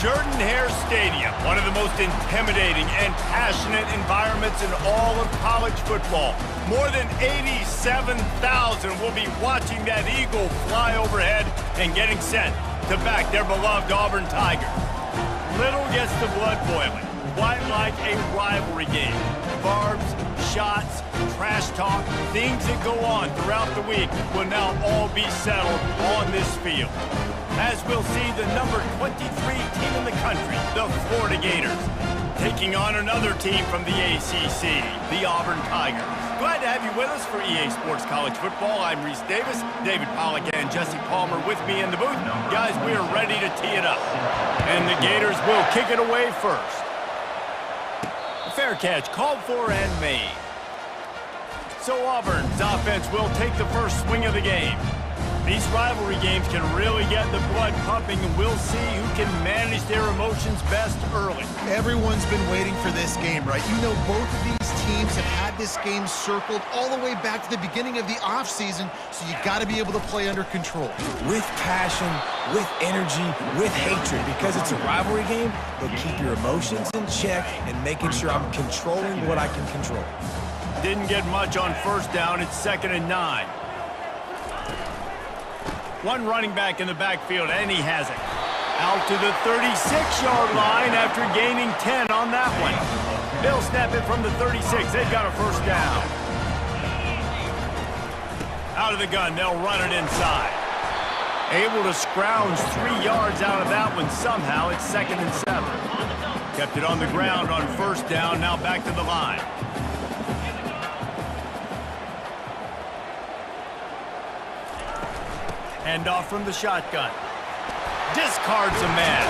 Jordan-Hare Stadium, one of the most intimidating and passionate environments in all of college football. More than 87,000 will be watching that eagle fly overhead and getting set to back their beloved Auburn Tigers. Little gets the blood boiling, quite like a rivalry game. Barbs, shots, trash talk, things that go on throughout the week will now all be settled on this field. As we'll see the number 23 team in the country, the Florida Gators, taking on another team from the ACC, the Auburn Tigers. Glad to have you with us for EA Sports College Football. I'm Reese Davis, David Pollack and Jesse Palmer with me in the booth. Guys, we are ready to tee it up. And the Gators will kick it away first. A fair catch called for and made. So Auburn's offense will take the first swing of the game. These rivalry games can really get the blood pumping, and we'll see who can manage their emotions best early. Everyone's been waiting for this game, right? You know, both of these teams have had this game circled all the way back to the beginning of the offseason, so you got to be able to play under control. With passion, with energy, with hatred, because it's a rivalry game, but keep your emotions in check and making sure I'm controlling what I can control. Didn't get much on first down. It's 2nd and 9. One running back in the backfield, and he has it. Out to the 36-yard line after gaining 10 on that one. They'll snap it from the 36. They've got a first down. Out of the gun, they'll run it inside. Able to scrounge 3 yards out of that one somehow. It's 2nd and 7. Kept it on the ground on first down, now back to the line. Hand off from the shotgun. Discards a man.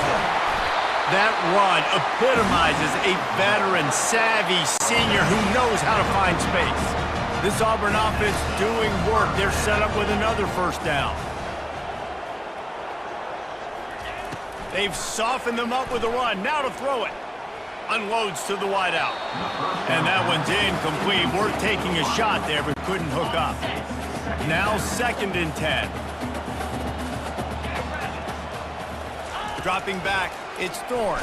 That run epitomizes a veteran, savvy senior who knows how to find space. This Auburn offense doing work. They're set up with another first down. They've softened them up with a run. Now to throw it. Unloads to the wideout. And that one's incomplete. We're taking a shot there, but couldn't hook up. Now 2nd and 10. Dropping back, it's Thorne.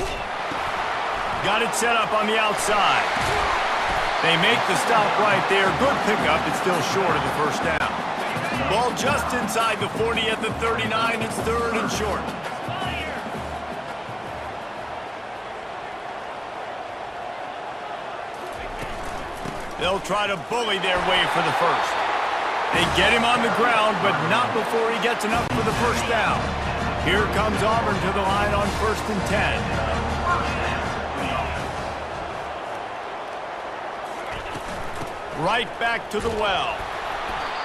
Got it set up on the outside. They make the stop right there. Good pickup. It's still short of the first down. Ball just inside the 40 at the 39. It's 3rd and short. They'll try to bully their way for the first. They get him on the ground, but not before he gets enough for the first down. Here comes Auburn to the line on 1st and 10. Right back to the well.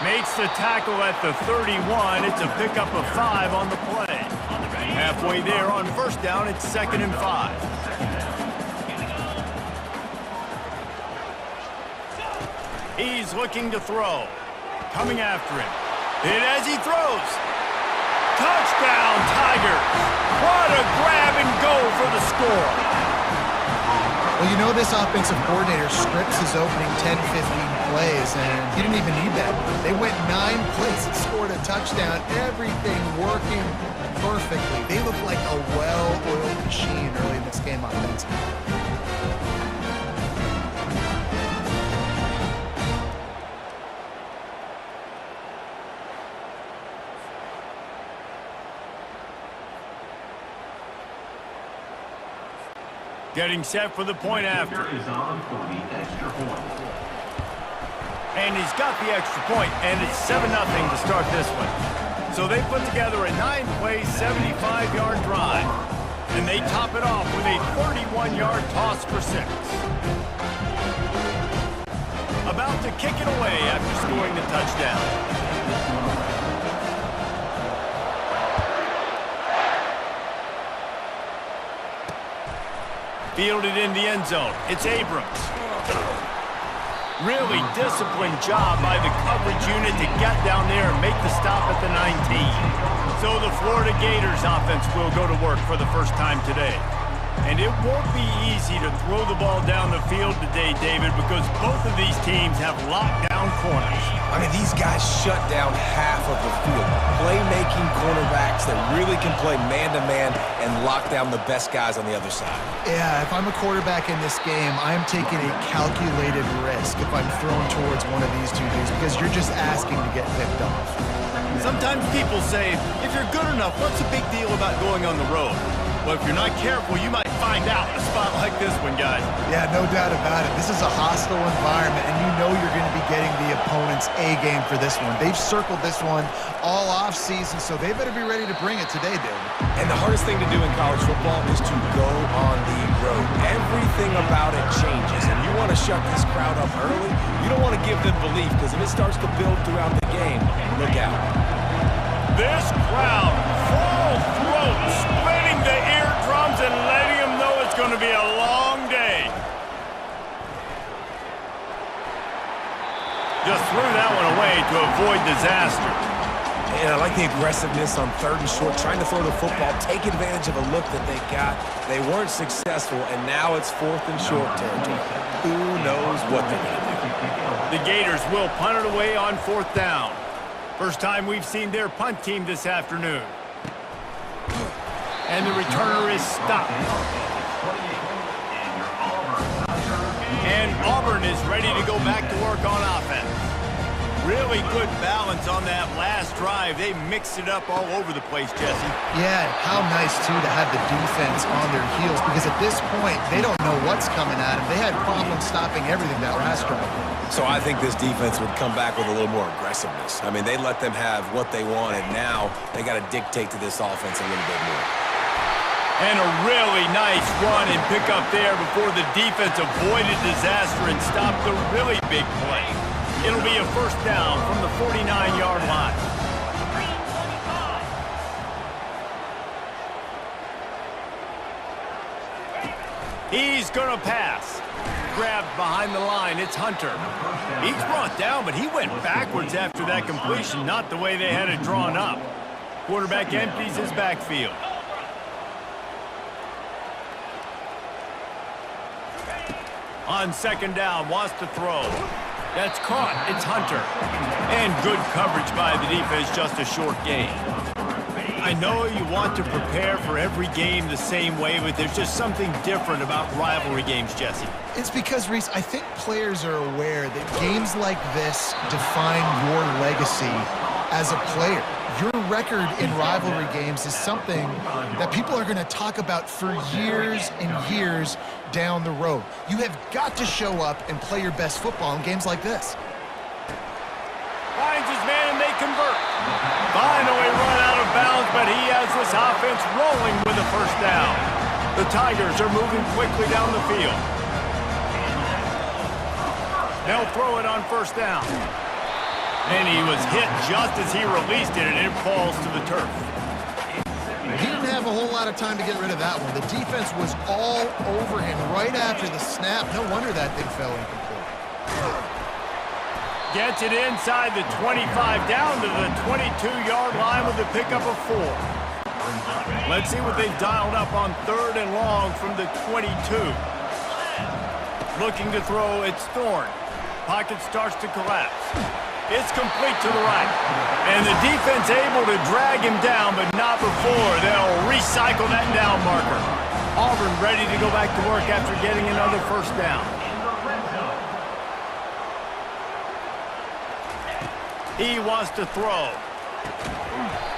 Makes the tackle at the 31. It's a pickup of 5 on the play. Halfway there on first down, it's 2nd and 5. He's looking to throw. Coming after him. Hit as he throws. Touchdown, Tigers! What a grab and go for the score. Well, you know this offensive coordinator scripts his opening 10, 15 plays, and he didn't even need that. They went 9 plays and scored a touchdown. Everything working perfectly. They look like a well-oiled machine early in this game offensively. Getting set for the point after. And he's got the extra point, and it's 7-0 to start this one. So they put together a 9-play, 75-yard drive. And they top it off with a 31-yard toss for 6. About to kick it away after scoring the touchdown. Fielded in the end zone. It's Abrams. Really disciplined job by the coverage unit to get down there and make the stop at the 19. So the Florida Gators offense will go to work for the first time today. And it won't be easy to throw the ball down the field today, David, because both of these teams have lockdown corners. I mean, these guys shut down half of the field. Playmaking cornerbacks that really can play man-to-man and lock down the best guys on the other side. Yeah, if I'm a quarterback in this game, I'm taking a calculated risk if I'm thrown towards one of these two dudes because you're just asking to get picked off. Sometimes people say, if you're good enough, what's the big deal about going on the road? Well, if you're not careful, you might find out in a spot like this one, guys. Yeah, no doubt about it. This is a hostile environment, and you know you're going to be getting the opponent's A game for this one. They've circled this one all off-season, so they better be ready to bring it today, David. And the hardest thing to do in college football is to go on the road. Everything about it changes, and you want to shut this crowd up early. You don't want to give them belief, because if it starts to build throughout the game, look out. This crowd, full throat, splitting the eardrums and letting them know it's going to be a long day. Just threw that one away to avoid disaster. And I like the aggressiveness on 3rd and short, trying to throw the football, take advantage of a look that they got. They weren't successful, and now it's 4th and short territory. Who knows what they're going to do? The Gators will punt it away on 4th down. First time we've seen their punt team this afternoon. And the returner is stopped. And Auburn is ready to go back to work on offense. Really good balance on that last drive. They mixed it up all over the place, Jesse. Yeah, how nice, too, to have the defense on their heels, because at this point, they don't know what's coming at them. They had problems stopping everything that last drive. So I think this defense would come back with a little more aggressiveness. I mean, they let them have what they wanted. Now they got to dictate to this offense a little bit more. And a really nice run and pick up there before the defense avoided disaster and stopped the really big play. It'll be a first down from the 49-yard line. He's going to pass. Grabbed behind the line, it's Hunter. He's brought down, but he went backwards after that completion, not the way they had it drawn up. Quarterback empties his backfield. On 2nd down, wants to throw. That's caught, it's Hunter. And good coverage by the defense, just a short gain. I know you want to prepare for every game the same way, but there's just something different about rivalry games, Jesse. It's because, Reese, I think players are aware that games like this define your legacy as a player. Your record in rivalry games is something that people are going to talk about for years and years down the road. You have got to show up and play your best football in games like this. Finds his man and they convert. Finally run out of bounds, but he has this offense rolling with a first down. The Tigers are moving quickly down the field. They'll throw it on 1st down. And he was hit just as he released it, and it falls to the turf. He didn't have a whole lot of time to get rid of that one. The defense was all over him right after the snap. No wonder that thing fell incomplete. Gets it inside the 25, down to the 22-yard line with a pickup of 4. Let's see what they've dialed up on 3rd and long from the 22. Looking to throw, it's Thorne. Pocket starts to collapse. It's complete to the right. And the defense able to drag him down, but not before they'll recycle that down marker. Auburn ready to go back to work after getting another first down. He wants to throw.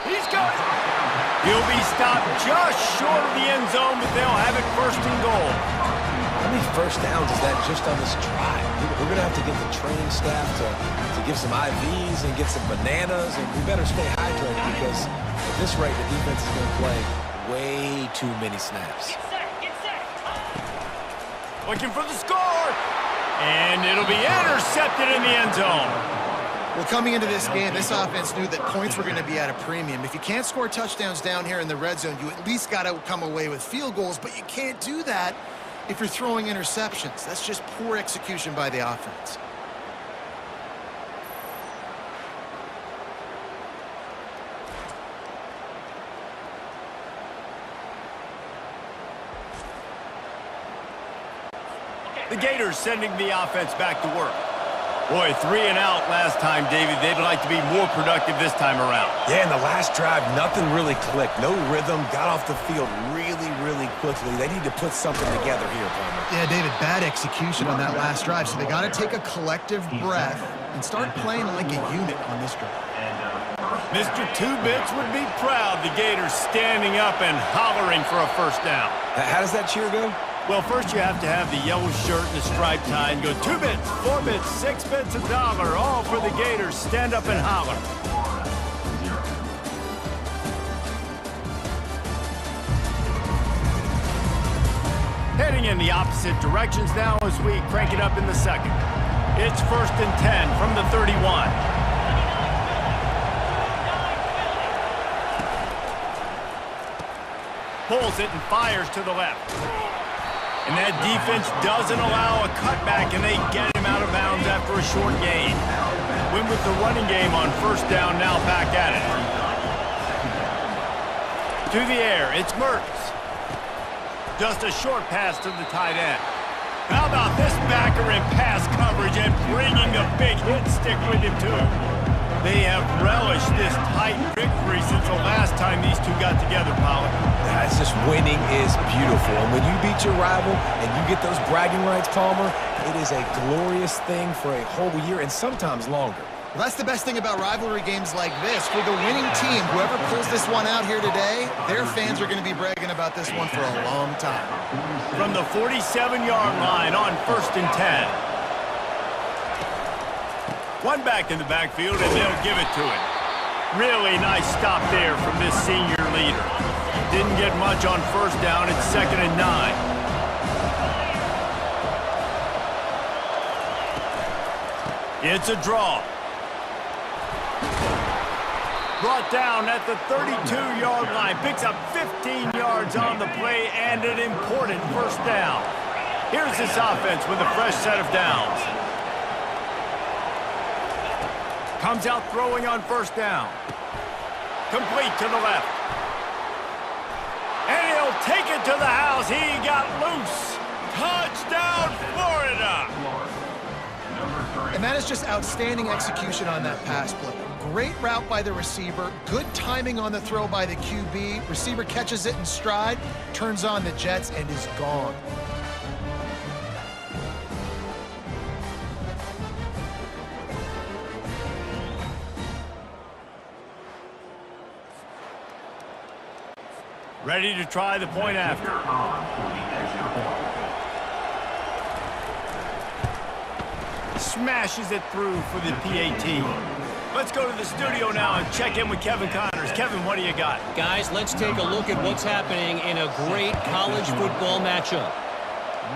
He's got it. He'll be stopped just short of the end zone, but they'll have it 1st and goal. How many first downs is that just on this drive? We're going to have to get the training staff to give some IVs and get some bananas, and we better stay hydrated because at this rate, the defense is going to play way too many snaps. Looking for the score, and it'll be intercepted in the end zone. Well, coming into this game, this offense knew that points were going to be at a premium. If you can't score touchdowns down here in the red zone, you at least got to come away with field goals, but you can't do that if you're throwing interceptions. That's just poor execution by the offense. The Gators sending the offense back to work. Boy, 3 and out last time, David. They'd like to be more productive this time around. Yeah, in the last drive, nothing really clicked. No rhythm, got off the field really, really quickly. They need to put something together here, Palmer. Yeah, David, bad execution on that last drive, so they got to take a collective breath and start playing like a unit on this drive. Mr. Two-Bits would be proud. The Gators standing up and hollering for a first down. How does that cheer go? Well, first you have to have the yellow shirt and the striped tie and go 2 bits, 4 bits, 6 bits, $1, all for the Gators. Stand up and holler. Heading in the opposite directions now as we crank it up in the second. It's 1st and 10 from the 31. Pulls it and fires to the left. And that defense doesn't allow a cutback, and they get him out of bounds after a short gain. Win with the running game on first down, now back at it. To the air, it's Mertz. Just a short pass to the tight end. How about this backer in pass coverage and bringing the big hit stick with him, too? They have relished this tight victory since the last time these two got together, Pollard. It's just winning is beautiful. And when you beat your rival and you get those bragging rights, Palmer, it is a glorious thing for a whole year and sometimes longer. Well, that's the best thing about rivalry games like this. For the winning team, whoever pulls this one out here today, their fans are going to be bragging about this one for a long time. From the 47-yard line on 1st and 10. One back in the backfield, and they'll give it to him. Really nice stop there from this senior leader. Didn't get much on first down. It's 2nd and 9. It's a draw. Brought down at the 32-yard line. Picks up 15 yards on the play and an important first down. Here's this offense with a fresh set of downs. Comes out throwing on first down. Complete to the left. And he'll take it to the house. He got loose. Touchdown, Florida. And that is just outstanding execution on that pass play. Great route by the receiver. Good timing on the throw by the QB. Receiver catches it in stride, turns on the jets, and is gone. Ready to try the point after. Smashes it through for the PAT. Let's go to the studio now and check in with Kevin Connors. Kevin, what do you got? Guys, let's take a look at what's happening in a great college football matchup.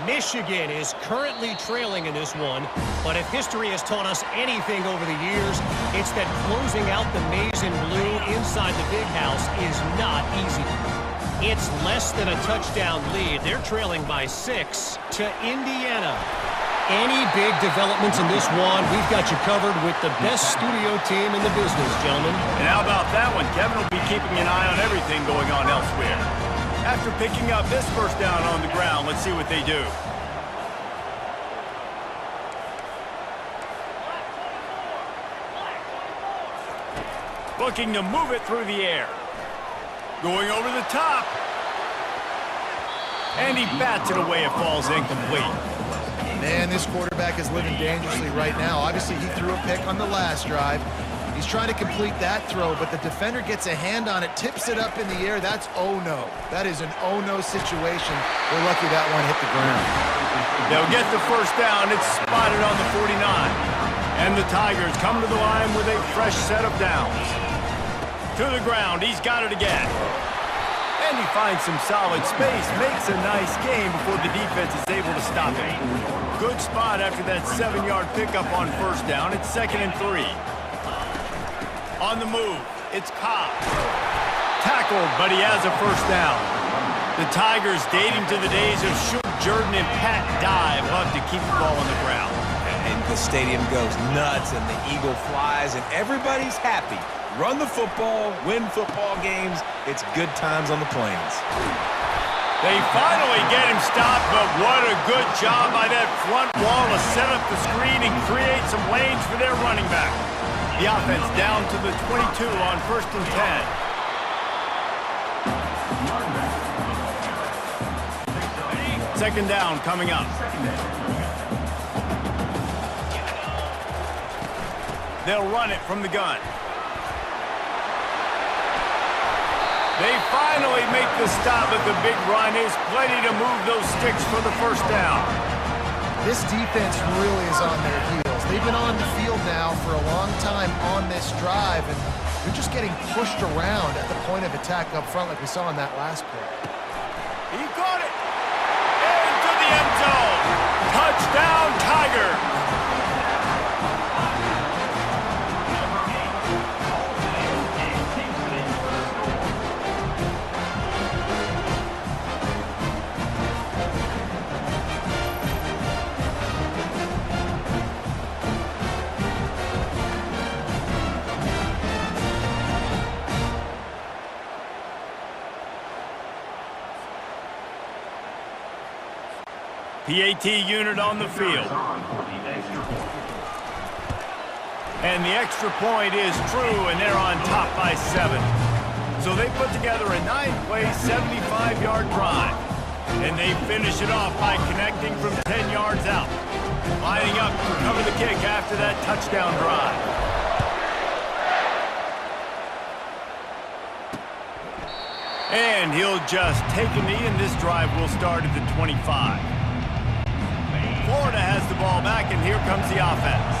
Michigan is currently trailing in this one, but if history has taught us anything over the years, it's that closing out the maize and blue inside the big house is not easy. It's less than a touchdown lead. They're trailing by 6 to Indiana. Any big developments in this one, we've got you covered with the best studio team in the business, gentlemen. And how about that one? Kevin will be keeping an eye on everything going on elsewhere. After picking up this first down on the ground, let's see what they do. Looking to move it through the air. Going over the top. And he bats it away. It falls incomplete. Man, this quarterback is living dangerously right now. Obviously, he threw a pick on the last drive. He's trying to complete that throw, but the defender gets a hand on it, tips it up in the air. That's oh-no. That is an oh-no situation. We're lucky that one hit the ground. They'll get the first down. It's spotted on the 49. And the Tigers come to the line with a fresh set of downs. To the ground. He's got it again. And he finds some solid space. Makes a nice game before the defense is able to stop him. Good spot after that 7-yard pickup on first down. It's 2nd and 3. On the move, it's Cobb. Tackled, but he has a first down. The Tigers, dating to the days of Shoot Jordan and Pat Dye, love to keep the ball on the ground. And the stadium goes nuts, and the eagle flies, and everybody's happy. Run the football, win football games. It's good times on the Plains. They finally get him stopped, but what a good job by that front wall to set up the screen and create some lanes for their running back. The offense down to the 22 on 1st and 10. Second down coming up. They'll run it from the gun. They finally make the stop, but the big run is plenty to move those sticks for the first down. This defense really is on their heels. They've been on the field now for a long time on this drive, and they're just getting pushed around at the point of attack up front like we saw in that last play. He caught it! Into the end zone! Touchdown, Tiger! PAT unit on the field. And the extra point is true, and they're on top by 7. So they put together a 9-play, 75-yard drive. And they finish it off by connecting from 10 yards out. Lining up to cover the kick after that touchdown drive. And he'll just take a knee, and this drive will start at the 25. Florida has the ball back, and here comes the offense.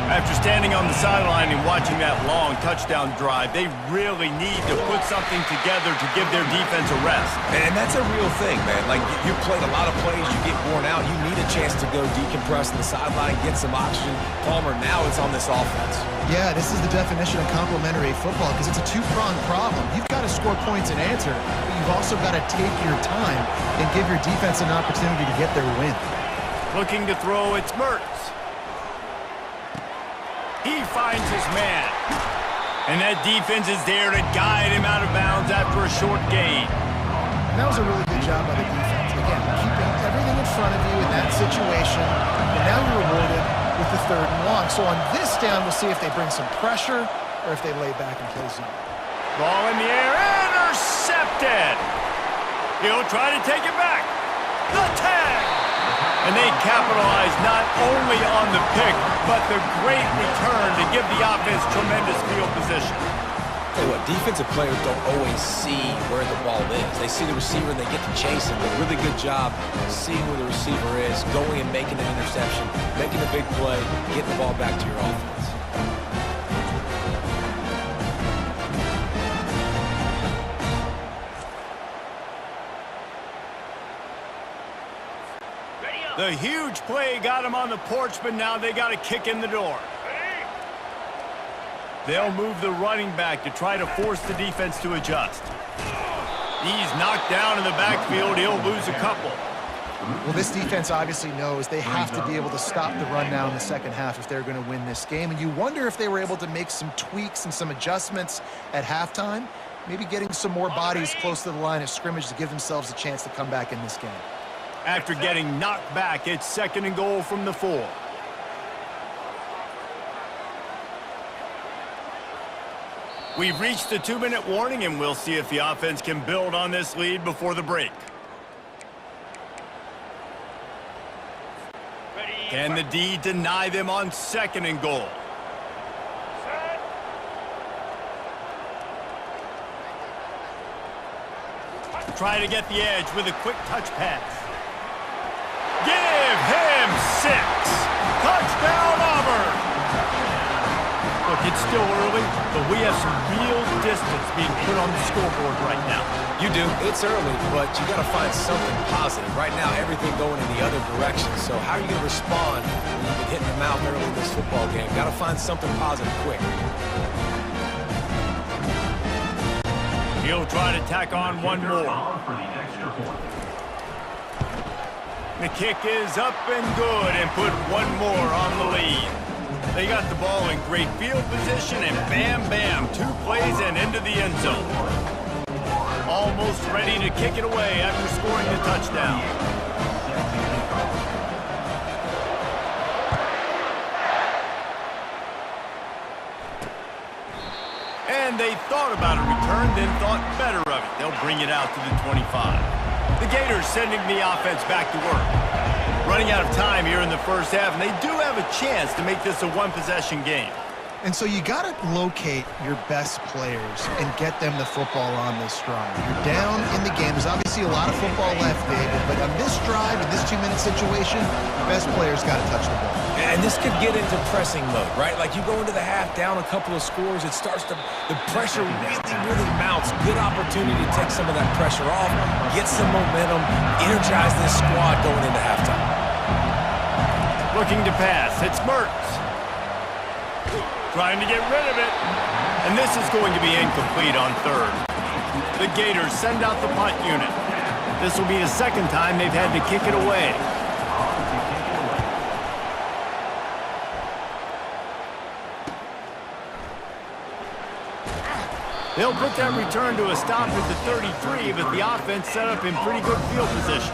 After standing on the sideline and watching that long touchdown drive, they really need to put something together to give their defense a rest. And that's a real thing, man. Like, you played a lot of plays, you get worn out, you need a chance to go decompress on the sideline, get some oxygen. Palmer, now it's on this offense. Yeah, this is the definition of complementary football because it's a two-pronged problem. You've got to score points and answer, but you've also got to take your time and give your defense an opportunity to get their win. Looking to throw, it's Mertz. He finds his man. And that defense is there to guide him out of bounds after a short gain. And that was a really good job by the defense. Again, keeping everything in front of you in that situation. And now you're rewarded with the 3rd and long. So on this down, we'll see if they bring some pressure or if they lay back and play zone. Ball in the air, intercepted. He'll try to take it back. The tag. And they capitalize not only on the pick, but the great return to give the offense tremendous field position. Tell you what, defensive players don't always see where the ball is. They see the receiver and they get to chase him. But really good job seeing where the receiver is, going and making an interception, making a big play, getting the ball back to your offense. The huge play got him on the porch, but now they got a kick in the door. They'll move the running back to try to force the defense to adjust. He's knocked down in the backfield. He'll lose a couple. Well, this defense obviously knows they have to be able to stop the run now in the second half if they're going to win this game. And you wonder if they were able to make some tweaks and some adjustments at halftime, maybe getting some more bodies close to the line of scrimmage to give themselves a chance to come back in this game. After getting knocked back, it's 2nd and goal from the 4. We've reached the 2-minute warning, and we'll see if the offense can build on this lead before the break. Can the D deny them on 2nd and goal? Try to get the edge with a quick touch pass. Give him 6. Touchdown, Auburn. Look, it's still early, but we have some real distance being put on the scoreboard right now. You do. It's early, but you got to find something positive. Right now, everything going in the other direction. So how are you going to respond when you've been hitting the mouth early in this football game? Got to find something positive quick. He'll try to tack on one more. The kick is up and good and put one more on the lead. They got the ball in great field position and bam, bam, 2 plays and into the end zone. almost ready to kick it away after scoring the touchdown. And they thought about a return, then thought better of it. They'll bring it out to the 25. The Gators sending the offense back to work. Running out of time here in the first half, and they do have a chance to make this a one-possession game. And so you got to locate your best players and get them the football on this drive. You're down in the game. There's obviously a lot of football left, David, but on this drive, in this 2-minute situation, the best players got to touch the ball. And this could get into pressing mode, right? Like you go into the half down a couple of scores, it starts to, the pressure really mounts. Good opportunity to take some of that pressure off, get some momentum, energize this squad going into halftime. Looking to pass, it's Mertz. Trying to get rid of it. And this is going to be incomplete on third. The Gators send out the punt unit. This will be the second time they've had to kick it away. They'll put that return to a stop at the 33, but the offense set up in pretty good field position.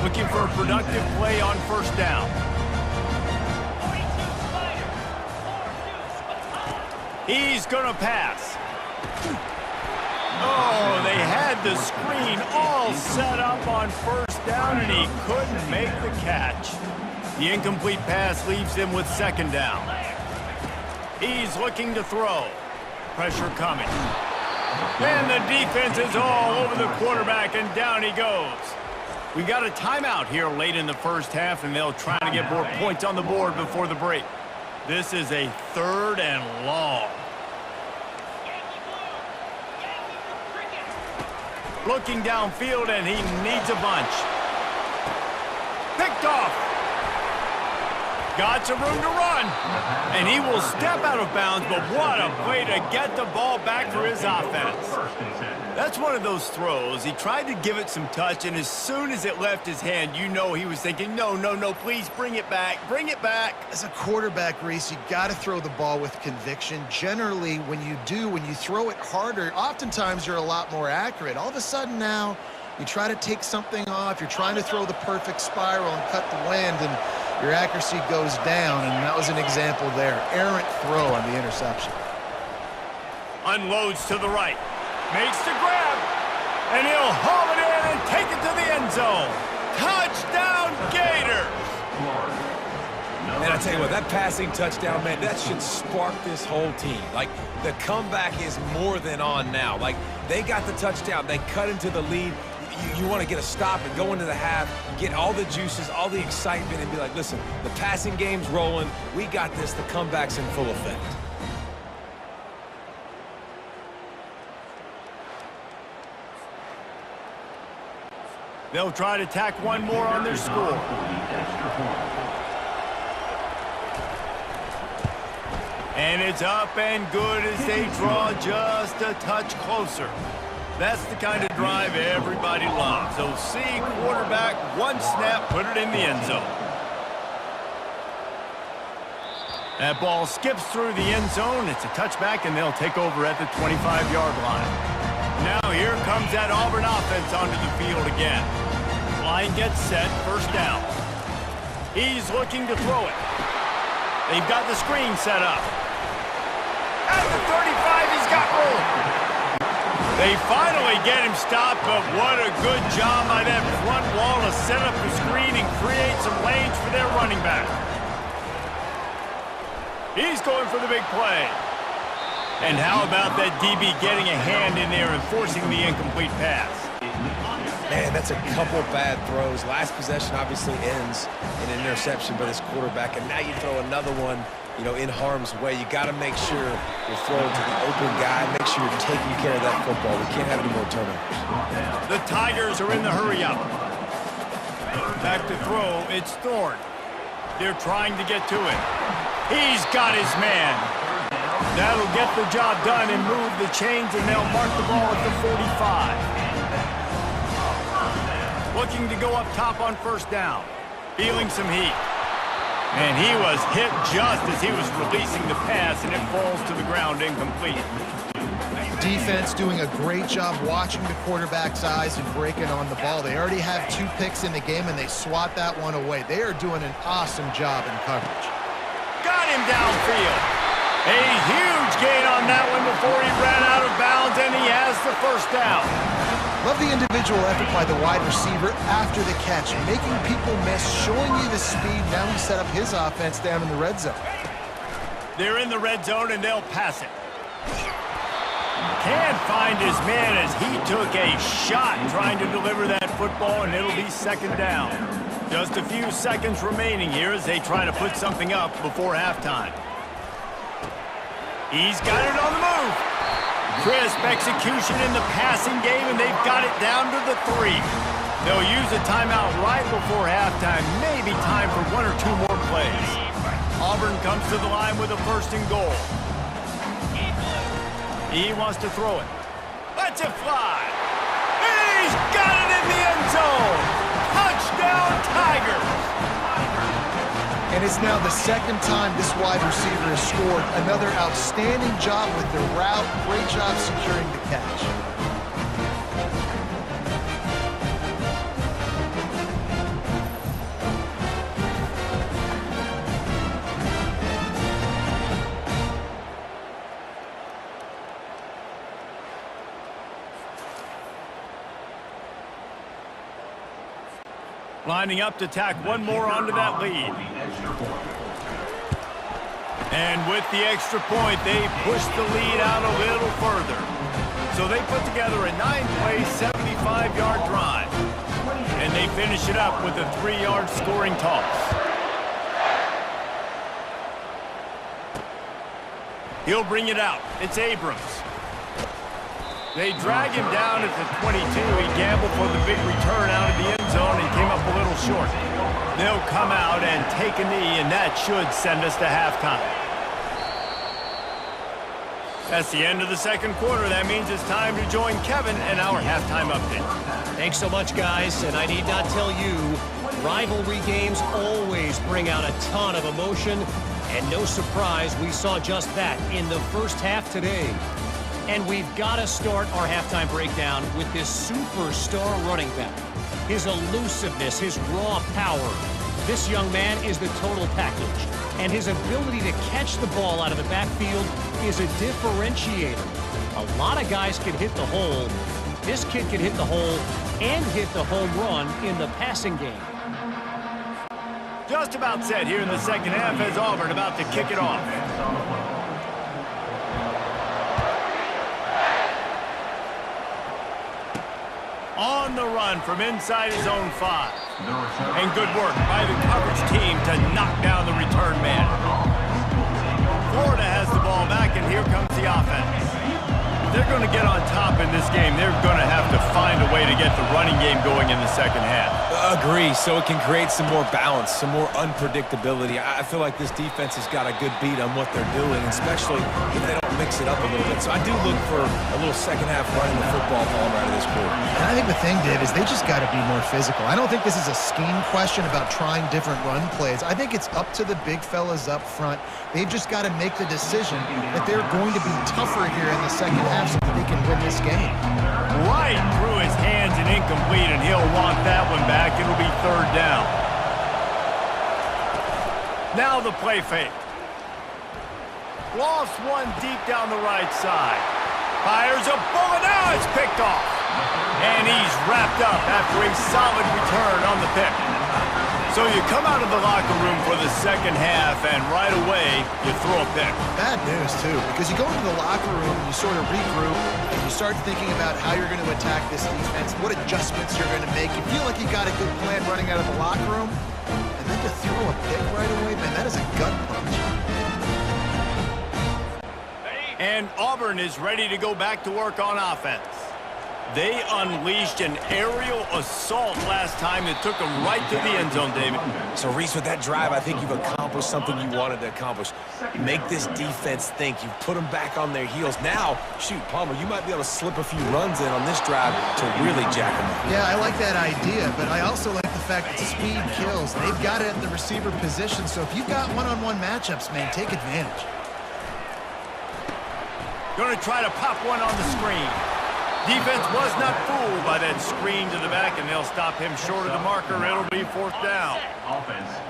Looking for a productive play on first down. He's going to pass. Oh, they had the screen all set up on first down, and he couldn't make the catch. The incomplete pass leaves him with second down. He's looking to throw. Pressure coming. And the defense is all over the quarterback, and down he goes. We got a timeout here late in the first half, and they'll try to get more points on the board before the break. This is a 3rd and long. Looking downfield, and he needs a bunch. Picked off. Got some room to run. And he will step out of bounds, but what a play to get the ball back for his offense. That's one of those throws. He tried to give it some touch, and as soon as it left his hand, you know he was thinking, no, no, no, please bring it back, bring it back. As a quarterback, Reese, you got to throw the ball with conviction. Generally, when you throw it harder, oftentimes you're a lot more accurate. All of a sudden now, you try to take something off, you're trying to throw the perfect spiral and cut the wind, and your accuracy goes down, and that was an example there. Errant throw on the interception. Unloads to the right. Makes the grab, and he'll haul it in and take it to the end zone. Touchdown, Gators! And I tell you what, that passing touchdown, man, that should spark this whole team. Like, the comeback is more than on now. Like, they got the touchdown. They cut into the lead. You want to get a stop and go into the half, get all the juices, all the excitement, and be like, listen, the passing game's rolling. We got this. The comeback's in full effect. They'll try to tack one more on their score. And it's up and good as they draw just a touch closer. That's the kind of drive everybody loves. So see quarterback, one snap, put it in the end zone. That ball skips through the end zone. It's a touchback, and they'll take over at the 25-yard line. Now here comes that Auburn offense onto the field again. Line gets set, first down. He's looking to throw it. They've got the screen set up. At the 35, he's got room. They finally get him stopped, but what a good job by that front wall to set up the screen and create some lanes for their running back. He's going for the big play. And how about that DB getting a hand in there and forcing the incomplete pass? Man, that's a couple bad throws. Last possession obviously ends in an interception by this quarterback, and now you throw another one, you know, in harm's way. You got to make sure you're throwing to the open guy. Make sure you're taking care of that football. We can't have any more turnovers. The Tigers are in the hurry-up. Back to throw, it's Thorne. They're trying to get to it. He's got his man. That'll get the job done and move the chains, and they'll mark the ball at the 45. Looking to go up top on first down. Feeling some heat. And he was hit just as he was releasing the pass, and it falls to the ground incomplete. defense doing a great job watching the quarterback's eyes and breaking on the ball. They already have 2 picks in the game, and they swat that one away. They are doing an awesome job in coverage. Got him downfield. A huge gain on that one before he ran out of bounds, and he has the first down. Love the individual effort by the wide receiver after the catch, making people miss, showing you the speed. Now he set up his offense down in the red zone. They're in the red zone, and they'll pass it. Can't find his man as he took a shot trying to deliver that football, and it'll be second down. Just a few seconds remaining here as they try to put something up before halftime. He's got it on the move. Crisp execution in the passing game, and they've got it down to the 3. They'll use a timeout right before halftime. Maybe time for 1 or 2 more plays. Auburn comes to the line with a 1st and goal. He wants to throw it. Lets it fly. And he's got it in the end zone. Touchdown, Tigers. And it's now the 2nd time this wide receiver has scored. Another outstanding job with the route. Great job securing the catch. Lining up to tack one more onto that lead. And with the extra point, they push the lead out a little further. So they put together a 9-play, 75-yard drive. And they finish it up with a 3-yard scoring toss. He'll bring it out. It's Abrams. They drag him down at the 22. He gambled for the big return out of the end zone and came up a little short. They'll come out and take a knee, and that should send us to halftime. That's the end of the 2nd quarter. That means it's time to join Kevin and our halftime update. Thanks so much, guys, and I need not tell you, rivalry games always bring out a ton of emotion, and no surprise we saw just that in the first half today. And we've got to start our halftime breakdown with this superstar running back. His elusiveness, his raw power. This young man is the total package. And his ability to catch the ball out of the backfield is a differentiator. A lot of guys can hit the hole. This kid can hit the hole and hit the home run in the passing game. Just about set here in the second half as Auburn about to kick it off. On the run from inside his own 5. And good work by the coverage team to knock down the return man. Florida has the ball back, and here comes the offense. If they're going to get on top in this game, they're going to have to find a way to get the running game going in the second half. Agree, so it can create some more balance, some more unpredictability. I feel like this defense has got a good beat on what they're doing, especially if they don't mix it up a little bit. So I do look for a little second half running the football ball right out of this quarter. And I think the thing, Dave, is they just got to be more physical. I don't think this is a scheme question about trying different run plays. I think it's up to the big fellas up front. They've just got to make the decision that they're going to be tougher here in the second half so that they can win this game. Right through his hands and incomplete, and he'll want that one back. It'll be 3rd down. Now the play fake. Lost one deep down the right side. Fires a bullet. Now it's picked off. And he's wrapped up after a solid return on the pick. So you come out of the locker room for the second half, and right away, you throw a pick. Bad news, too, because you go into the locker room, you sort of regroup, and you start thinking about how you're going to attack this defense, what adjustments you're going to make. You feel like you got a good plan running out of the locker room, and then to throw a pick right away, man, that is a gut punch. And Auburn is ready to go back to work on offense. They unleashed an aerial assault last time that took them right to the end zone, David. So, Reese, with that drive, I think you've accomplished something you wanted to accomplish. Make this defense think. You've put them back on their heels. Now, shoot, Palmer, you might be able to slip a few runs in on this drive to really jack them up. Yeah, I like that idea, but I also like the fact that speed kills. They've got it at the receiver position, so if you've got one-on-one matchups, man, take advantage. Going to try to pop one on the screen. Defense was not fooled by that screen to the back, and they'll stop him short of the marker. It'll be 4th down.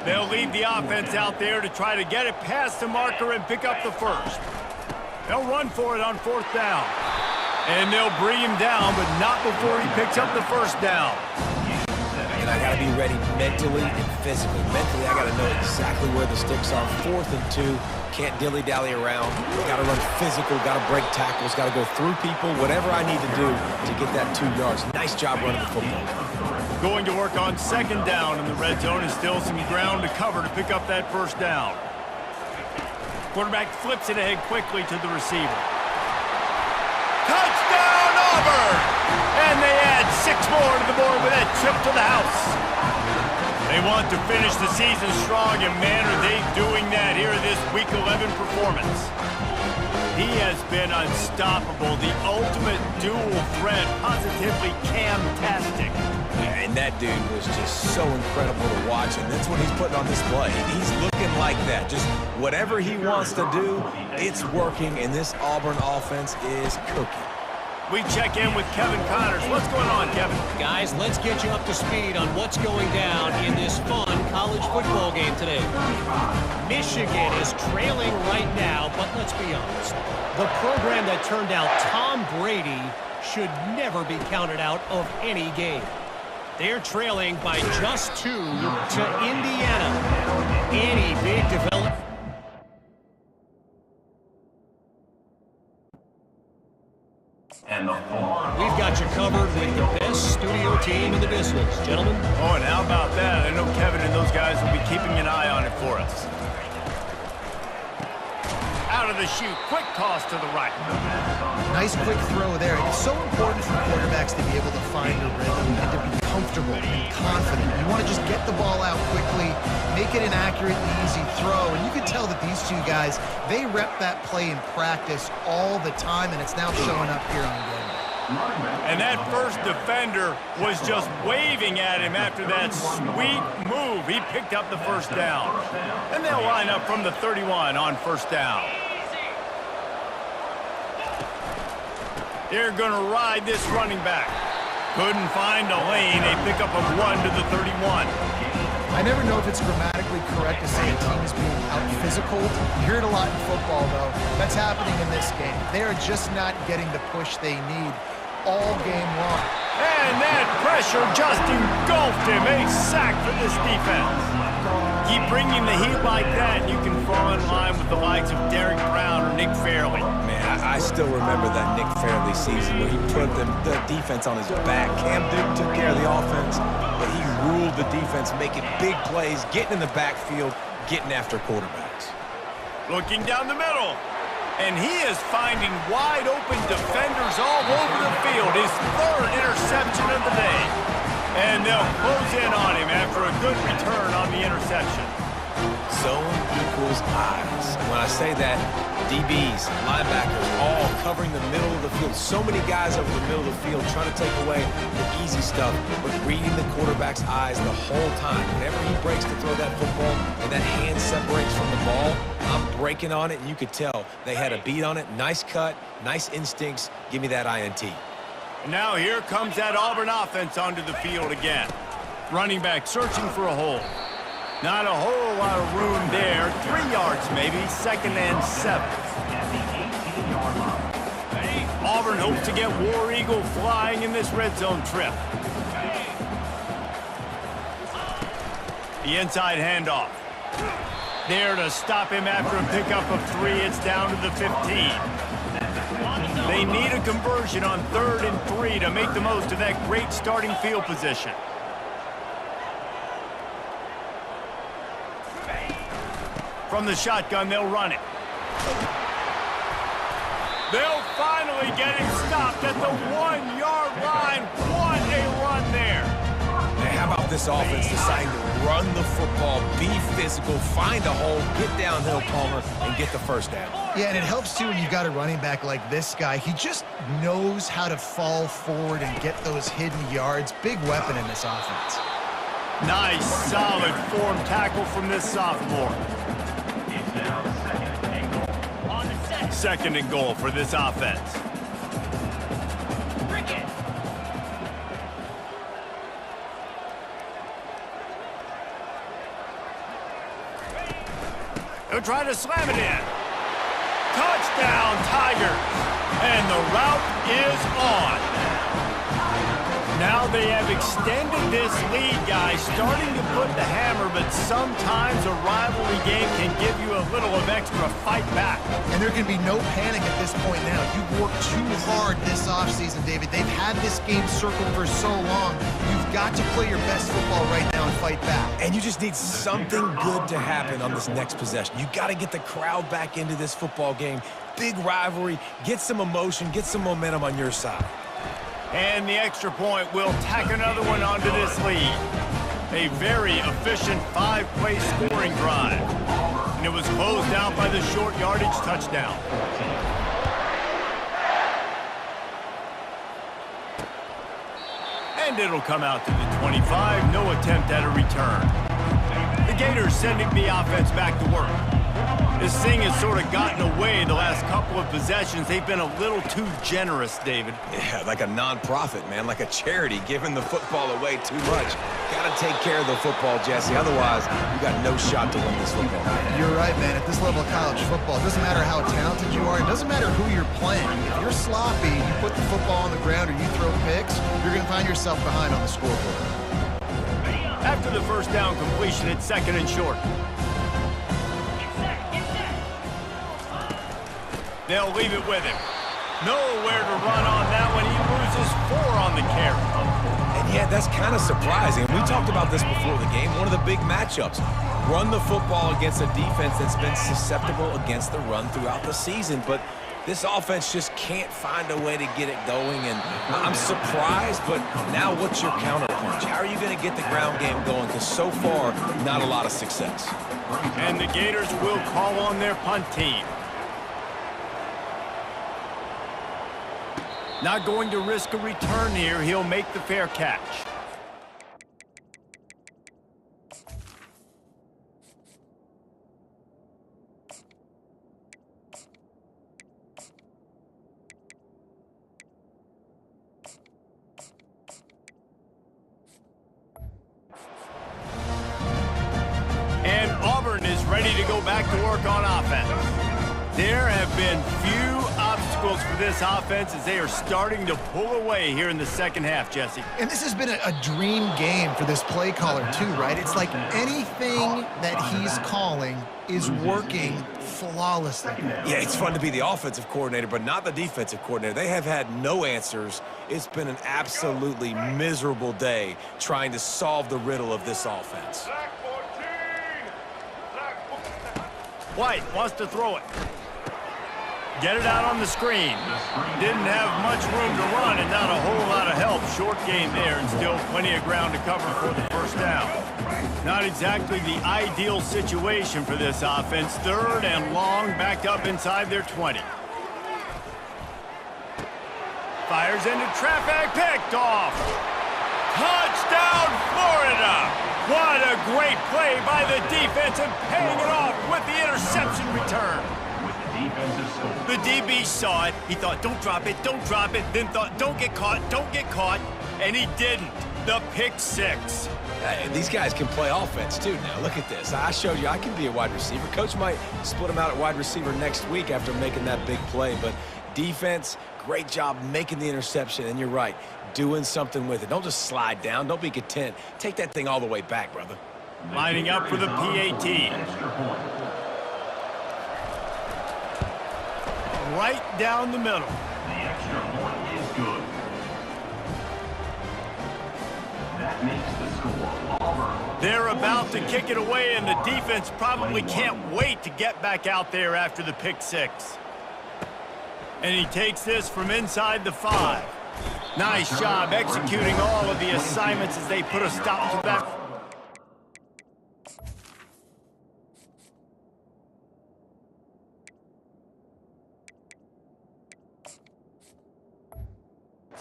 They'll leave the offense out there to try to get it past the marker and pick up the first. They'll run for it on 4th down. And they'll bring him down, but not before he picks up the first down. And I got to be ready mentally and physically. Mentally, I got to know exactly where the sticks are. 4th and 2. Can't dilly-dally around. Got to run physical. Got to break tackles. Got to go through people. Whatever I need to do to get that 2 yards. Nice job running the football. Going to work on 2nd down in the red zone, and still some ground to cover to pick up that first down. Quarterback flips it ahead quickly to the receiver. Touchdown, Auburn! And they add 6 more to the board with that trip to the house. They want to finish the season strong, and man, are they doing that here in this Week 11 performance. He has been unstoppable, the ultimate dual threat, positively Cam-tastic. And that dude was just so incredible to watch, and that's what he's putting on display. He's looking like that. Just whatever he wants to do, it's working, and this Auburn offense is cooking. We check in with Kevin Connors. What's going on, Kevin? Guys, let's get you up to speed on what's going down in this fun college football game today. Michigan is trailing right now, but let's be honest. The program that turned out Tom Brady should never be counted out of any game. They're trailing by just 2 to Indiana. Any big development? We've got you covered with the best studio team in the business, gentlemen. Oh, and how about that? I know Kevin and those guys will be keeping an eye on it for us. Out of the chute, quick toss to the right. Nice quick throw there. It's so important for quarterbacks to be able to find a rhythm and to be comfortable and confident. You want to just get the ball out quickly, make it an accurate, easy throw. And you can tell that these 2 guys, they rep that play in practice all the time, and it's now showing up here on game. And that first defender was just waving at him after that sweet move. He picked up the first down. And they'll line up from the 31 on 1st down. They're going to ride this running back. Couldn't find a lane. A pickup of 1 to the 31. I never know if it's grammatically correct to say a team is being out-physical. You hear it a lot in football, though. That's happening in this game. They are just not getting the push they need all game long. And that pressure just engulfed him. A sack for this defense. Keep bringing the heat like that, and you can fall in line with the likes of Derek Brown or Nick Fairley. Man, I still remember that Nick Fairley season where he put the defense on his back. Cam Newton took care of the offense, but he ruled the defense, making big plays, getting in the backfield, getting after quarterbacks. Looking down the middle. And he is finding wide-open defenders all over the field. His 3rd interception of the day. And they'll close in on him after a good return on the interception. Zone equals eyes. When I say that, DBs, linebackers, all covering the middle of the field. So many guys over the middle of the field trying to take away the easy stuff, but reading the quarterback's eyes the whole time. Whenever he breaks to throw that football and that hand separates from the ball, I'm breaking on it, and you could tell they had a beat on it. Nice cut, nice instincts. Give me that INT. And now here comes that Auburn offense onto the field again. Running back searching for a hole. Not a whole lot of room there. 3 yards maybe, 2nd and 7. Auburn hopes to get War Eagle flying in this red zone trip. The inside handoff. There to stop him after a pickup of 3. It's down to the 15. They need a conversion on 3rd and 3 to make the most of that great starting field position. From the shotgun, they'll run it. They'll finally get him stopped at the 1-yard line. What a run there. Hey, how about this offense deciding to run the football, be physical, find a hole, get downhill, Palmer, and get the first down? Yeah, and it helps, too, when you've got a running back like this guy. He just knows how to fall forward and get those hidden yards. Big weapon in this offense. Nice, solid form tackle from this sophomore. 2nd and goal for this offense. They'll try to slam it in. Touchdown, Tigers. And the route is on. Now they have extended this lead, guys, starting to put the hammer, but sometimes a rivalry game can give you a little of extra fight back. And there can be no panic at this point now. You've worked too hard this offseason, David. They've had this game circled for so long. You've got to play your best football right now and fight back. And you just need something good to happen on this next possession. You got to get the crowd back into this football game. Big rivalry. Get some emotion. Get some momentum on your side. And the extra point will tack another one onto this lead. A very efficient 5-play scoring drive. And it was closed out by the short yardage touchdown. And it'll come out to the 25. No attempt at a return. The Gators sending the offense back to work. This thing has sort of gotten away the last couple of possessions. They've been a little too generous, David. Yeah, like a non-profit, man, like a charity, giving the football away too much. Got to take care of the football, Jesse. Otherwise, you got no shot to win this football game. You're right, man. At this level of college football, it doesn't matter how talented you are. It doesn't matter who you're playing. If you're sloppy, you put the football on the ground or you throw picks, you're going to find yourself behind on the scoreboard. After the first down completion, it's 2nd and short. They'll leave it with him. Nowhere to run on that one. He loses 4 on the carry. And yeah, that's kind of surprising. We talked about this before the game. One of the big matchups. Run the football against a defense that's been susceptible against the run throughout the season. But this offense just can't find a way to get it going. And I'm surprised, but now what's your counterpunch? How are you going to get the ground game going? Because so far, not a lot of success. And the Gators will call on their punt team. Not going to risk a return here. He'll make the fair catch. And Auburn is ready to go back to work on offense. There have been few obstacles for this offense as they are starting to pull away here in the second half, Jesse. And this has been a dream game for this play caller too, right? It's like anything that he's calling is working flawlessly. Yeah, it's fun to be the offensive coordinator, but not the defensive coordinator. They have had no answers. It's been an absolutely miserable day trying to solve the riddle of this offense. White wants to throw it. Get it out on the screen. Didn't have much room to run and not a whole lot of help. Short game there and still plenty of ground to cover for the first down. Not exactly the ideal situation for this offense. 3rd and long, backed up inside their 20. Fires into traffic, picked off. Touchdown, Florida! What a great play by the defense and paying it off with the interception return. The DB saw it. He thought, don't drop it, don't drop it. Then thought, don't get caught, and he didn't. The pick 6. Hey, these guys can play offense, too, now. Look at this. I showed you I can be a wide receiver. Coach might split him out at wide receiver next week after making that big play. But defense, great job making the interception. And you're right, doing something with it. Don't just slide down. Don't be content. Take that thing all the way back, brother. Lining up for the PAT. Right down the middle. The extra point is good. That makes the score Auburn. They're about to kick it away, and the defense probably can't wait to get back out there after the pick 6. And he takes this from inside the 5. Nice job executing all of the assignments as they put a stop to that.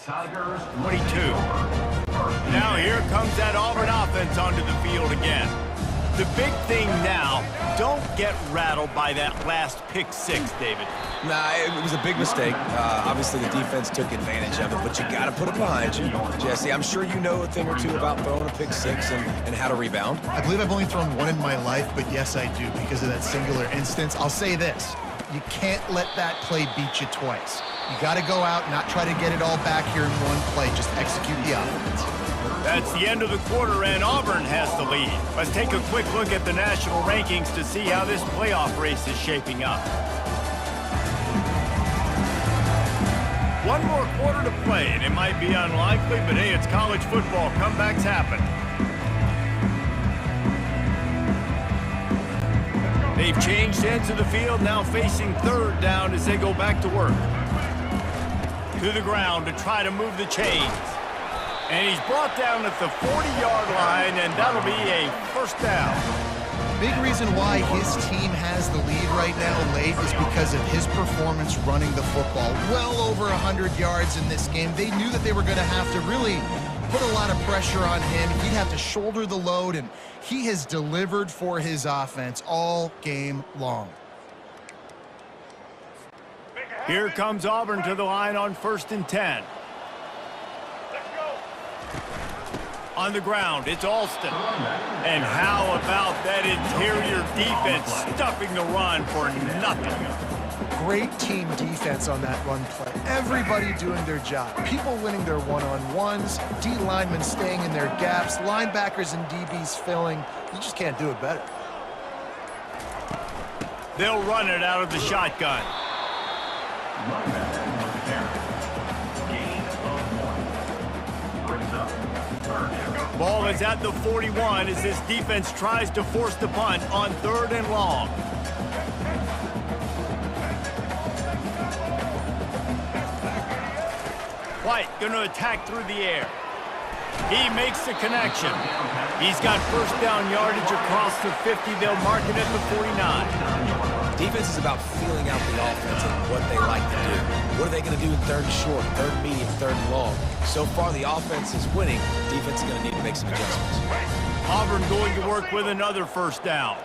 Tigers 22. Now here comes that Auburn offense onto the field again. The big thing now, don't get rattled by that last pick six, David. Nah, it was a big mistake. Obviously, the defense took advantage of it, but you got to put it behind you. Jesse, I'm sure you know a thing or two about throwing a pick six and how to rebound. I believe I've only thrown one in my life, but yes, I do because of that singular instance. I'll say this. You can't let that play beat you twice. You got to go out, not try to get it all back here in one play. Just execute the offense. That's the end of the quarter, and Auburn has the lead. Let's take a quick look at the national rankings to see how this playoff race is shaping up. One more quarter to play, and it might be unlikely, but hey, it's college football. Comebacks happen. They've changed ends of the field, now facing third down as they go back to work. To the ground to try to move the chains. And he's brought down at the 40-yard line, and that'll be a first down. Big reason why his team has the lead right now late is because of his performance running the football. Well over 100 yards in this game. They knew that they were going to have to really put a lot of pressure on him. He'd have to shoulder the load, and he has delivered for his offense all game long. Here comes Auburn to the line on 1st and 10. On the ground, it's Alston. And how about that interior defense stuffing the run for nothing? Great team defense on that run play. Everybody doing their job. People winning their one-on-ones, D linemen staying in their gaps, linebackers and DBs filling. You just can't do it better. They'll run it out of the shotgun. Ball is at the 41 as this defense tries to force the punt on 3rd and long. White going to attack through the air. He makes the connection. He's got first down yardage across the 50. They'll mark it at the 49. Defense is about feeling out the offense and what they like to do. What are they going to do in 3rd and short, 3rd and medium, 3rd and long? So far, the offense is winning. Defense is going to need to make some adjustments. Auburn going to work with another first down.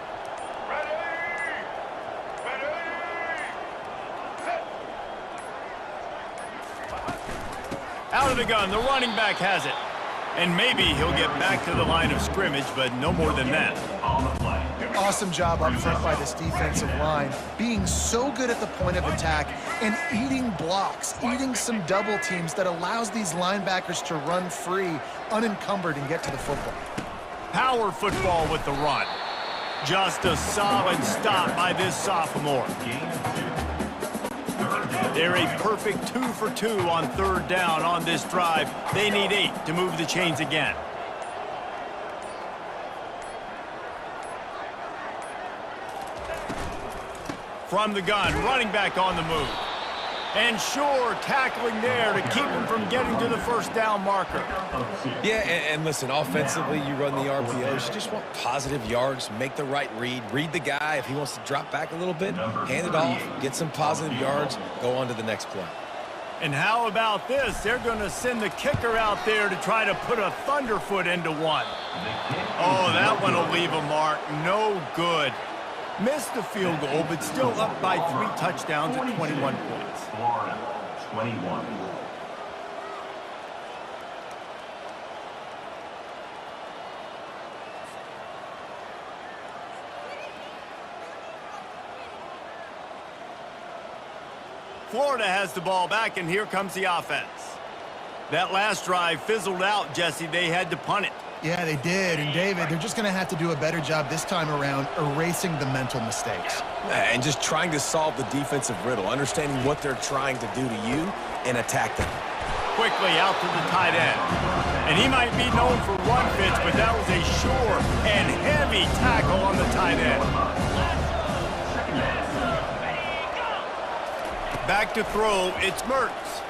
Out of the gun, the running back has it. And maybe he'll get back to the line of scrimmage, but no more than that. Awesome job up front by this defensive line, being so good at the point of attack and eating blocks, eating some double teams that allows these linebackers to run free, unencumbered, and get to the football. Power football with the run. Just a solid stop by this sophomore. They're a perfect 2 for 2 on 3rd down on this drive. They need 8 to move the chains again. From the gun, running back on the move. And sure, tackling there to keep him from getting to the first down marker. Yeah, and listen, offensively, you run the RPOs. You just want positive yards, make the right read. Read the guy. If he wants to drop back a little bit, hand it off, get some positive yards, go on to the next play. And how about this? They're going to send the kicker out there to try to put a thunderfoot into one. Oh, that one will leave a mark. No good. Missed the field goal, but still up by 3 touchdowns at 21 points. Florida, 21. Florida has the ball back, and here comes the offense. That last drive fizzled out, Jesse. They had to punt it. Yeah, they did. And, David, they're just going to have to do a better job this time around erasing the mental mistakes. And just trying to solve the defensive riddle, understanding what they're trying to do to you and attack them. Quickly out to the tight end. And he might be known for run fits, but that was a sure and heavy tackle on the tight end. Back to throw, it's Mertz.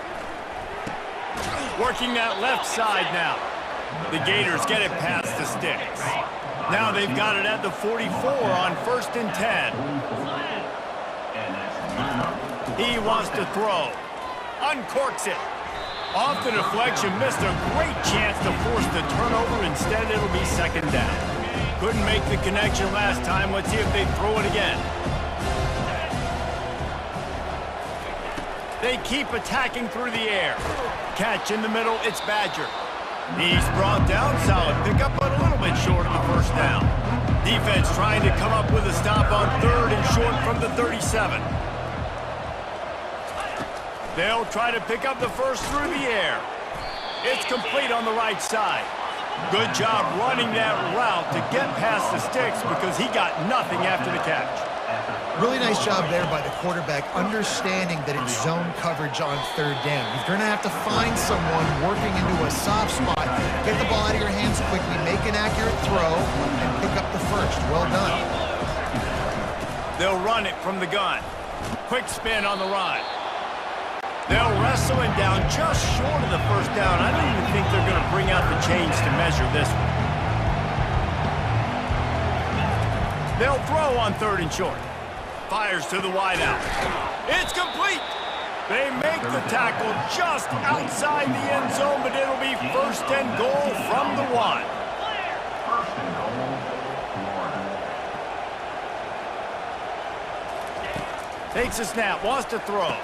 Working that left side now. The Gators get it past the sticks. Now they've got it at the 44 on 1st and 10. He wants to throw. Uncorks it. Off the deflection, missed a great chance to force the turnover. Instead, it'll be 2nd down. Couldn't make the connection last time. Let's see if they throw it again. They keep attacking through the air. Catch in the middle, it's Badger. He's brought down, solid pickup, but a little bit short of the first down. Defense trying to come up with a stop on 3rd and short from the 37. They'll try to pick up the first through the air. It's complete on the right side. Good job running that route to get past the sticks because he got nothing after the catch. Really nice job there by the quarterback, understanding that it's zone coverage on 3rd down. You're going to have to find someone working into a soft spot, get the ball out of your hands quickly, make an accurate throw, and pick up the first. Well done. They'll run it from the gun. Quick spin on the run. They'll wrestle him down just short of the first down. I don't even think they're going to bring out the chains to measure this one. They'll throw on 3rd and short. Fires to the wideout. It's complete. They make the tackle just outside the end zone, but it'll be 1st and goal from the 1. First and goal, Florida. Takes a snap, wants to throw.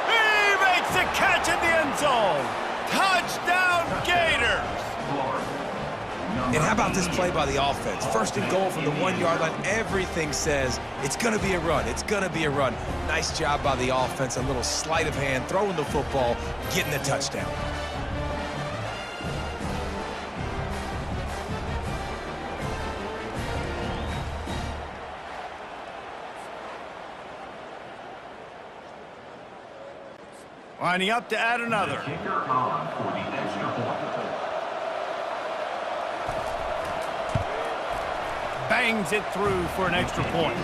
He makes the catch in the end zone. Touchdown, Gators. And how about this play by the offense? 1st and goal from the 1-yard line. Everything says it's going to be a run. It's going to be a run. Nice job by the offense. A little sleight of hand, throwing the football, getting the touchdown. Lining up to add another. Kicker on for the extra point. Bangs it through for an extra point.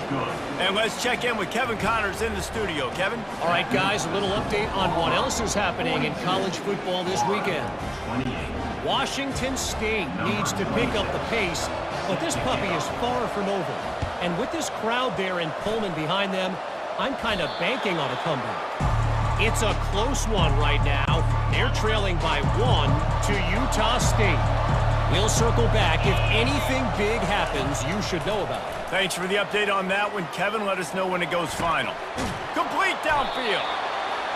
And let's check in with Kevin Connors in the studio. Kevin? All right, guys, a little update on what else is happening in college football this weekend. 28. Washington State needs to pick up the pace, but this puppy is far from over. And with this crowd there in Pullman behind them, I'm kind of banking on a comeback. It's a close one right now. They're trailing by 1 to Utah State. We'll circle back. If anything big happens, you should know about it. Thanks for the update on that one, Kevin. Let us know when it goes final. Complete downfield.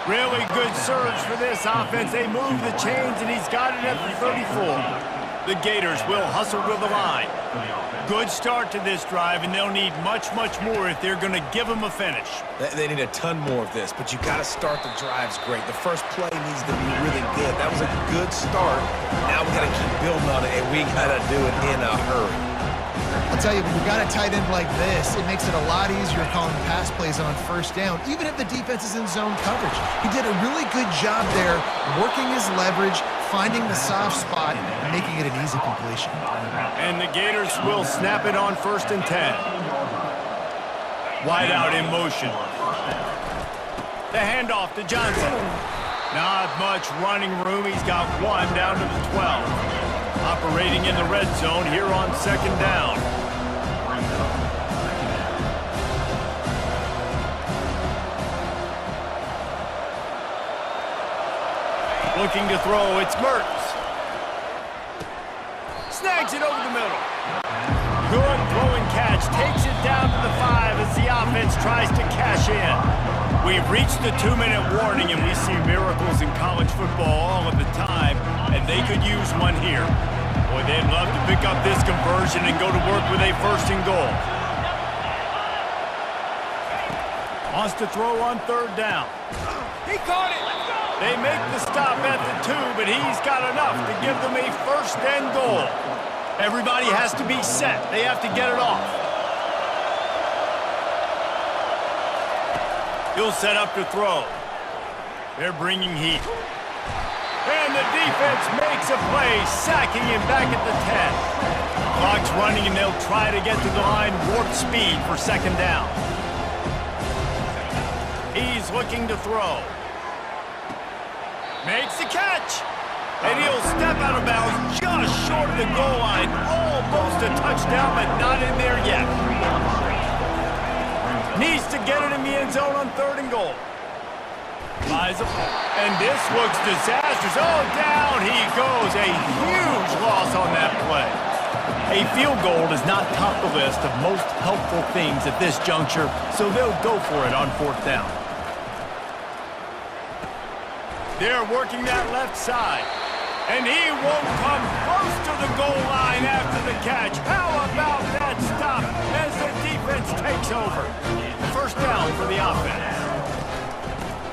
Really good surge for this offense. They move the chains, and he's got it at the 34. The Gators will hustle to the line. Good start to this drive, and they'll need much, much more if they're going to give them a finish. They need a ton more of this, but you got to start the drives great. The first play needs to be really good. That was a good start. Now we got to keep building on it, and we got to do it in a hurry. I'll tell you, when you've got a tight end like this, it makes it a lot easier calling pass plays on 1st down, even if the defense is in zone coverage. He did a really good job there, working his leverage, finding the soft spot, and making it an easy completion. And the Gators will snap it on 1st and 10. Wide out in motion. The handoff to Johnson. Not much running room. He's got 1 down to the 12. Operating in the red zone here on 2nd down. Looking to throw, it's Mertz. Snags it over the middle. Good throwing catch, takes it down to the 5 as the offense tries to cash in. We've reached the 2-minute warning, and we see miracles in college football all of the time, and they could use one here. Boy, they'd love to pick up this conversion and go to work with a 1st and goal. Wants to throw on 3rd down. He caught it. They make the stop at the 2, but he's got enough to give them a 1st and goal. Everybody has to be set. They have to get it off. He'll set up to throw. They're bringing heat. And the defense makes a play, sacking him back at the 10. Clock's running, and they'll try to get to the line warp speed for 2nd down. He's looking to throw. Makes the catch. And he'll step out of bounds just short of the goal line. Almost a touchdown, but not in there yet. Needs to get it in the end zone on 3rd and goal. Flies up. And this looks disastrous. Oh, down he goes. A huge loss on that play. A field goal does not top the list of most helpful things at this juncture, so they'll go for it on 4th down. They're working that left side. And he won't come close to the goal line after the catch. How about that stop as the defense takes over? 1st down for the offense.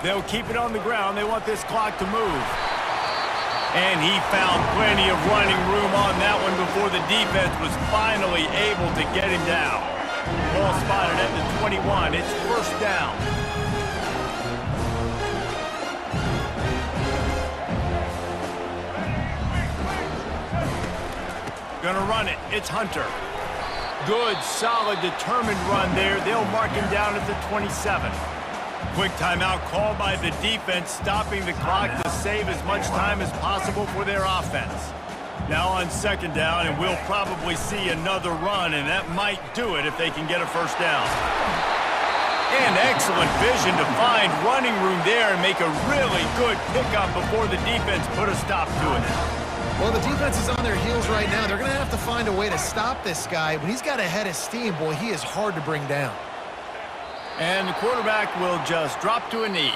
They'll keep it on the ground. They want this clock to move. And he found plenty of running room on that one before the defense was finally able to get him down. Ball spotted at the 21. It's 1st down. Gonna run it. It's Hunter. Good, solid, determined run there. They'll mark him down at the 27. Quick timeout called by the defense, stopping the clock to save as much time as possible for their offense. Now on 2nd down, and we'll probably see another run, and that might do it if they can get a 1st down. And excellent vision to find running room there and make a really good pickup before the defense put a stop to it. Well, the defense is on their heels right now. They're going to have to find a way to stop this guy. When he's got a head of steam, boy, he is hard to bring down. And the quarterback will just drop to a knee.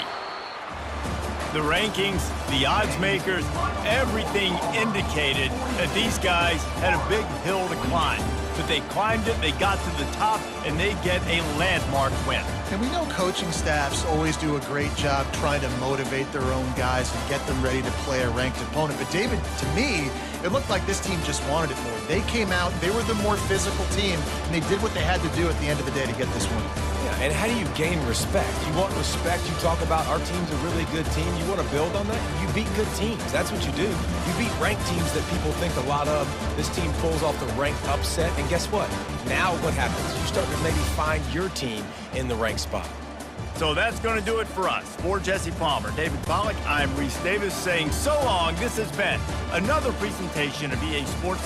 The rankings, the odds makers, everything indicated that these guys had a big hill to climb. But they climbed it, they got to the top, and they get a landmark win. And we know coaching staffs always do a great job trying to motivate their own guys and get them ready to play a ranked opponent. But David, to me, it looked like this team just wanted it more. They came out, they were the more physical team, and they did what they had to do at the end of the day to get this win. Yeah, and how do you gain respect? You want respect, you talk about our team's a really good team. You want to build on that? You beat good teams. That's what you do. You beat ranked teams that people think a lot of. This team pulls off the ranked upset, and guess what? Now what happens? You start to maybe find your team in the ranked spot. So that's going to do it for us. For Jesse Palmer, David Pollack, I'm Reese Davis saying so long. This has been another presentation of EA Sports.